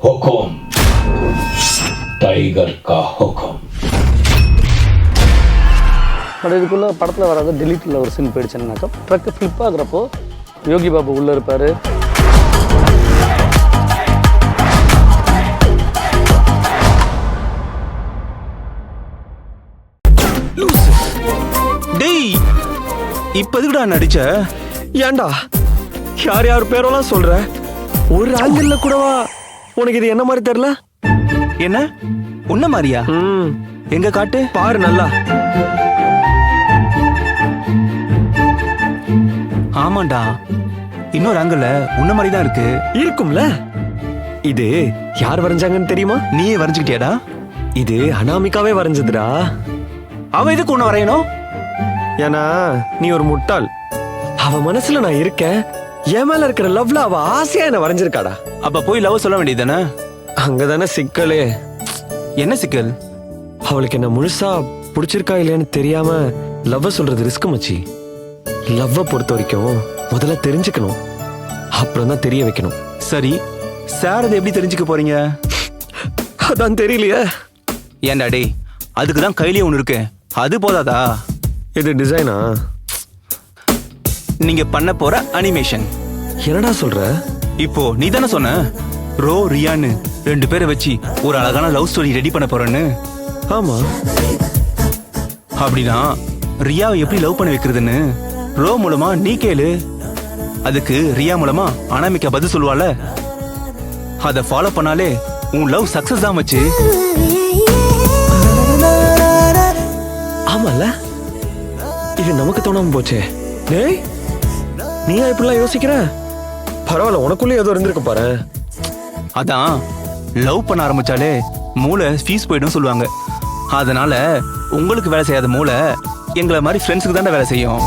हुकुम tiger का हुकुम. But இதுக்குள்ளே படத்தில் வராது டெலிட்டில் ஒரு scene போயிடுச்சுன்னாக்கா truck flip ஆகுறப்போ Yogi Babu உள்ளே இருப்பார். டேய் இப்ப எதுக்குடா நடிச்ச? ஏன்டா யார் யார் பேரெல்லாம் சொல்ற? ஒரு ஆங்கிள் கூடவா உனக்கு இது என்ன மாதிரி தெரியல? என்ன உன்ன மாதிரியா? எங்க காட்டு பாரு நல்லா. ஆமாண்டா, இன்னொரு ஆங்கிள் உன்ன மாதிரி தான் இருக்கு. இருக்கும்ல. இது யார் வரைஞ்சாங்கன்னு தெரியுமா? நீயே வரைஞ்சுக்கிட்டியாடா? இது அனாமிகாவே வரைஞ்சதுடா. அவ எதுக்கு உன்ன வரையணும்? ஏன்னா நீ ஒரு முட்டாள். அவ மனசுல நான் இருக்கேன். என் மேல இருக்கிற லவ்ல அவ ஆசையா என்ன வரைஞ்சிருக்காடா. அப்ப போய் லவ் சொல்ல வேண்டியதுதானே? அங்கதானே சிக்கலே. என்ன சிக்கல்? அவளுக்கு என்ன முழுசா பிடிச்சிருக்கா இல்லையான்னு தெரியாம லவ்வ சொல்றது ரிஸ்க் மச்சி. லவ்வ பொறுத்த வரைக்கும் முதல்ல தெரிஞ்சுக்கணும், அப்புறம் தான் தெரிய வைக்கணும். சரி, சார் அதை எப்படி தெரிஞ்சுக்க போறீங்க? அதான் தெரியலையே. ஏன்டா டேய், அதுக்கு தான் கையிலேயே ஒன்று இருக்கு, அது போதாதா? இது டிசைனா? நீங்க பண்ண போற அனிமேஷன். என்னடா சொல்ற? இப்போ நீ தானே சொன்ன ரோ ரியான்னு 2 பேரை வச்சு ஒரு அழகான லவ் ஸ்டோரி ரெடி பண்ண போறேன்னு. ஆமா. அப்படின்னா ரியாவை எப்படி லவ் பண்ண வைக்கிறதுன்னு ரோ மூலமா நீ கேளு. அதுக்கு ரியா மூலமா அனாமிகா பதில் சொல்லுவாள். அதை ஃபாலோ பண்ணாலே உன் லவ் சக்சஸ் தான் வச்சு. ஆமால, இது நமக்கு தோணாம போச்சே. டேய் நீயா இப்படிலாம் யோசிக்கிற? பரவாயில்ல, உனக்குள்ளே ஏதோ இருந்திருக்கு பாரு. அதான் லவ் பண்ண ஆரம்பிச்சாலே மூளை ஃபீஸ் போயிடும் சொல்லுவாங்க. அதனால உங்களுக்கு வேலை செய்யாத மூளை எங்களை மாதிரி ஃப்ரெண்ட்ஸுக்கு தானே வேலை செய்யும்.